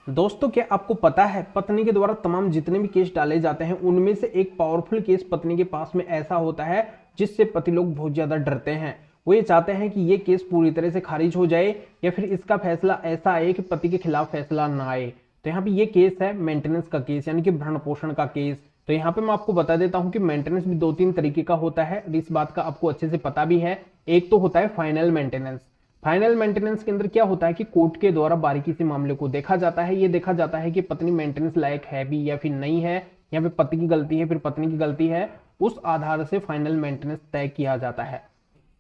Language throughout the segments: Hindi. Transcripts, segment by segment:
दोस्तों, क्या आपको पता है पत्नी के द्वारा तमाम जितने भी केस डाले जाते हैं उनमें से एक पावरफुल केस पत्नी के पास में ऐसा होता है जिससे पति लोग बहुत ज्यादा डरते हैं। वो ये चाहते हैं कि ये केस पूरी तरह से खारिज हो जाए या फिर इसका फैसला ऐसा आए कि पति के खिलाफ फैसला ना आए। तो यहाँ पे ये केस है मेंटेनेंस का केस, यानी कि भरण पोषण का केस। तो यहाँ पे मैं आपको बता देता हूँ कि मेंटेनेंस भी दो तीन तरीके का होता है, इस बात का आपको अच्छे से पता भी है। एक तो होता है फाइनल मेंटेनेंस। फाइनल मेंटेनेंस के अंदर क्या होता है कि कोर्ट के द्वारा बारीकी से मामले को देखा जाता है। ये देखा जाता है कि पत्नी मेंटेनेंस लायक है भी या फिर नहीं है, या फिर पति की गलती है फिर पत्नी की गलती है। उस आधार से फाइनल मेंटेनेंस तय किया जाता है।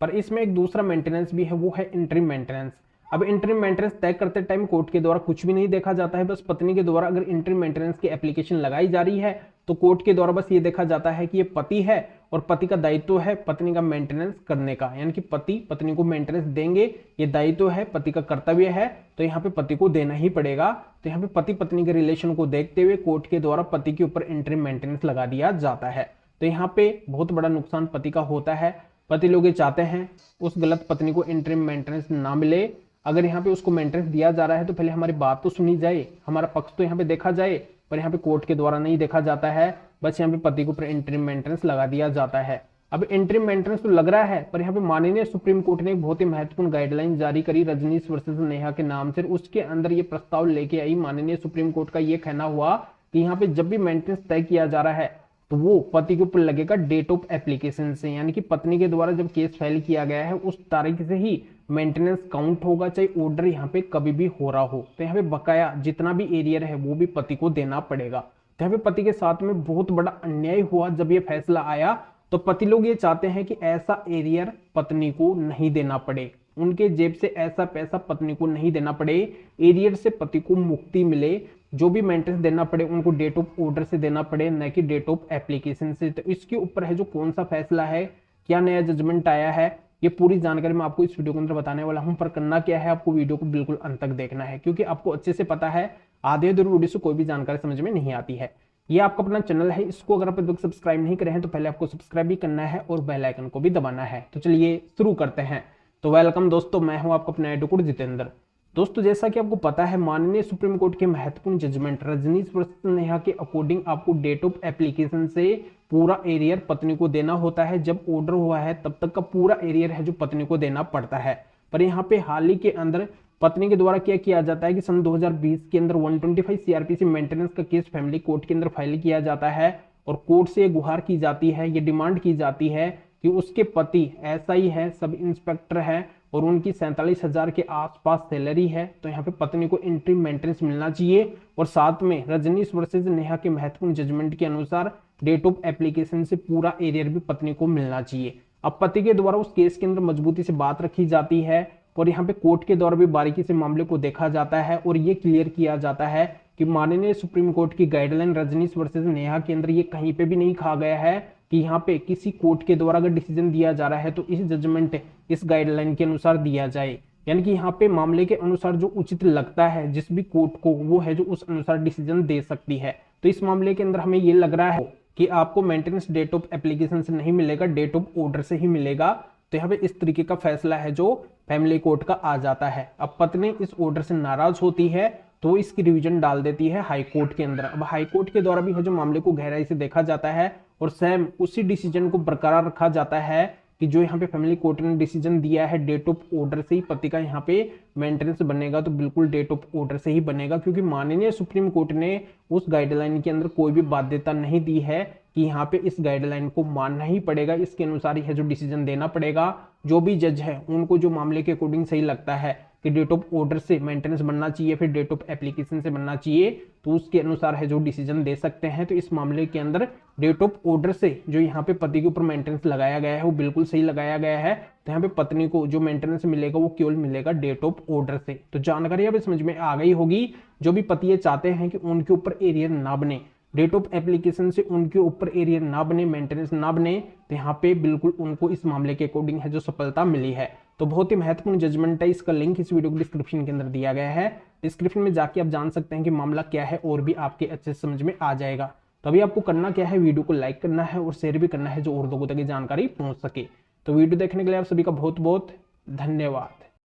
पर इसमें एक दूसरा मेंटेनेंस भी है, वो है इंटरिम मेंटेनेंस। अब इंटरिम मेंटेनेंस तय करते टाइम कोर्ट के द्वारा कुछ भी नहीं देखा जाता है, बस पत्नी के द्वारा अगर इंटरिम मेंटेनेंस की एप्लीकेशन लगाई जा रही है तो कोर्ट के द्वारा बस ये देखा जाता है कि ये पति है और पति का दायित्व है पत्नी का मेंटेनेंस करने का, यानी कि पति पत्नी को मेंटेनेंस देंगे, ये दायित्व है, पति का कर्तव्य है, तो यहाँ पे पति को देना ही पड़ेगा। तो यहाँ पे पति पत्नी के रिलेशन को देखते हुए कोर्ट के द्वारा पति के ऊपर इंटरिम मेंटेनेंस लगा दिया जाता है। तो यहाँ पे बहुत बड़ा नुकसान पति का होता है। पति लोग ये चाहते हैं उस गलत पत्नी को इंटरिम मेंटेनेंस ना मिले। अगर यहाँ पे उसको मेंटेनेंस दिया जा रहा है तो पहले हमारी बात तो सुनी जाए, हमारा पक्ष तो यहाँ पे देखा जाए, पर यहाँ पे कोर्ट के द्वारा नहीं देखा जाता है, बस यहाँ पे पति को इंटरिम मेंटेनेंस लगा दिया जाता है। अब इंटरिम मेंटेनेंस तो लग रहा है, पर यहाँ पे माननीय सुप्रीम कोर्ट ने एक बहुत ही महत्वपूर्ण गाइडलाइन जारी करी रजनीश वर्सेस नेहा के नाम से। उसके अंदर ये प्रस्ताव लेके आई माननीय सुप्रीम कोर्ट का ये कहना हुआ कि यहाँ पे जब भी मेंटेनेंस तय किया जा रहा है तो वो पति के ऊपर लगेगा डेट ऑफ एप्लीकेशन से, यानी कि पत्नी के द्वारा जब केस फाइल किया गया है उस तारीख से ही मेंटेनेंस काउंट होगा, चाहे ऑर्डर यहाँ पे कभी भी हो रहा हो। तो यहाँ पे बकाया जितना भी एरियर है वो भी पति को देना पड़ेगा। तो यहाँ पे पति के साथ में बहुत बड़ा अन्याय हुआ जब ये फैसला आया। तो पति लोग ये चाहते हैं कि ऐसा एरियर पत्नी को नहीं देना पड़े, उनके जेब से ऐसा पैसा पत्नी को नहीं देना पड़े, एरियर से पति को मुक्ति मिले। जो भी मेंटेनेंस देना पड़े उनको डेट ऑफ ऑर्डर से देना पड़े, न कि डेट ऑफ एप्लीकेशन से। तो इसके ऊपर है जो कौन सा फैसला है, क्या नया जजमेंट आया है, ये पूरी जानकारी मैं आपको इस वीडियो के अंदर बताने वाला हूं। पर करना क्या है, आपको वीडियो को बिल्कुल अंत तक देखना है, क्योंकि आपको अच्छे से पता है आधे अधूरे वीडियो से कोई भी जानकारी समझ में नहीं आती है। ये आपका अपना चैनल है, इसको अगर आप अभी तक सब्सक्राइब नहीं करे हैं तो पहले आपको सब्सक्राइब भी करना है और बेल आइकन को भी दबाना है। तो चलिए शुरू करते हैं। तो वेलकम दोस्तों, मैं हूं आपका अपना एडवोकेट जितेंद्र। दोस्तों, जैसा कि आपको पता है माननीय सुप्रीम कोर्ट के महत्वपूर्ण जजमेंट रजनीश वर्सेस नेहा के अकॉर्डिंग आपको डेट ऑफ एप्लीकेशन से पूरा एरियर पत्नी को देना होता है। जब ऑर्डर हुआ है तब तक का पूरा एरियर है जो पत्नी को देना पड़ता है। पर यहाँ पे हाल ही के अंदर पत्नी के द्वारा क्या किया जाता है कि सन 2020 के अंदर 125 सीआरपीसी मेंटेनेंस का केस फैमिली कोर्ट के अंदर फाइल किया जाता है और कोर्ट से गुहार की जाती है, ये डिमांड की जाती है कि उसके पति एसआई है, सब इंस्पेक्टर है और उनकी 47,000 के आसपास सैलरी है। तो यहाँ पे पत्नी को इंटरिम मेंटेनेंस मिलना चाहिए और साथ में रजनीश वर्सेस नेहा के महत्वपूर्ण जजमेंट के अनुसार डेट ऑफ एप्लीकेशन से पूरा एरियर भी पत्नी को मिलना चाहिए। अब पति के द्वारा उस केस के अंदर मजबूती से बात रखी जाती है और यहाँ पे कोर्ट के द्वारा भी बारीकी से मामले को देखा जाता है और ये क्लियर किया जाता है कि माननीय सुप्रीम कोर्ट की गाइडलाइन रजनीश वर्सेस नेहा के अंदर ये कहीं पे भी नहीं कहा गया है कि यहाँ पे किसी कोर्ट के द्वारा अगर डिसीजन दिया जा रहा है तो इस जजमेंट इस गाइडलाइन के अनुसार दिया जाए। यानी कि यहाँ पे मामले के अनुसार जो उचित लगता है जिस भी कोर्ट को, वो है जो उस अनुसार डिसीजन दे सकती है। तो इस मामले के अंदर हमें ये लग रहा है कि आपको मेंटेनेंस डेट ऑफ एप्लीकेशन से नहीं मिलेगा, डेट ऑफ ऑर्डर से ही मिलेगा। तो यहाँ पे इस तरीके का फैसला है जो फैमिली कोर्ट का आ जाता है। अब पत्नी इस ऑर्डर से नाराज होती है तो इसकी रिवीजन डाल देती है हाई कोर्ट के अंदर। अब हाई कोर्ट के द्वारा भी है जो मामले को गहराई से देखा जाता है और सेम उसी डिसीजन को बरकरार रखा जाता है कि जो यहाँ पे फैमिली कोर्ट ने डिसीजन दिया है डेट ऑफ ऑर्डर से ही पति का यहाँ पे मेंटेनेंस बनेगा, तो बिल्कुल डेट ऑफ ऑर्डर से ही बनेगा, क्योंकि माननीय सुप्रीम कोर्ट ने उस गाइडलाइन के अंदर कोई भी बाध्यता नहीं दी है कि यहाँ पे इस गाइडलाइन को मानना ही पड़ेगा, इसके अनुसार ही है जो डिसीजन देना पड़ेगा। जो भी जज है उनको जो मामले के अकॉर्डिंग सही लगता है कि डेट ऑफ ऑर्डर से मेंटेनेंस बनना चाहिए फिर डेट ऑफ एप्लीकेशन से बनना चाहिए, तो उसके अनुसार है जो डिसीजन दे सकते हैं। तो इस मामले के अंदर डेट ऑफ ऑर्डर से जो यहाँ पे पति के ऊपर मेंटेनेंस लगाया गया है वो बिल्कुल सही लगाया गया है। तो यहाँ पे पत्नी को जो मेंटेनेंस मिलेगा वो केवल मिलेगा डेट ऑफ ऑर्डर से। तो जानकारी अब समझ में आ गई होगी। जो भी पति ये चाहते हैं कि उनके ऊपर एरियर ना बने, डेट ऑफ एप्लीकेशन से उनके ऊपर एरियर ना बने, मेंटेनेंस ना बने, तो यहाँ पे बिल्कुल उनको इस मामले के अकॉर्डिंग है जो सफलता मिली है। तो बहुत ही महत्वपूर्ण जजमेंट है, इसका लिंक इस वीडियो को डिस्क्रिप्शन के अंदर दिया गया है। डिस्क्रिप्शन में जाके आप जान सकते हैं कि मामला क्या है और भी आपके अच्छे से समझ में आ जाएगा। तो अभी आपको करना क्या है, वीडियो को लाइक करना है और शेयर भी करना है जो और लोगों तक ये जानकारी पहुंच सके। तो वीडियो देखने के लिए आप सभी का बहुत बहुत धन्यवाद।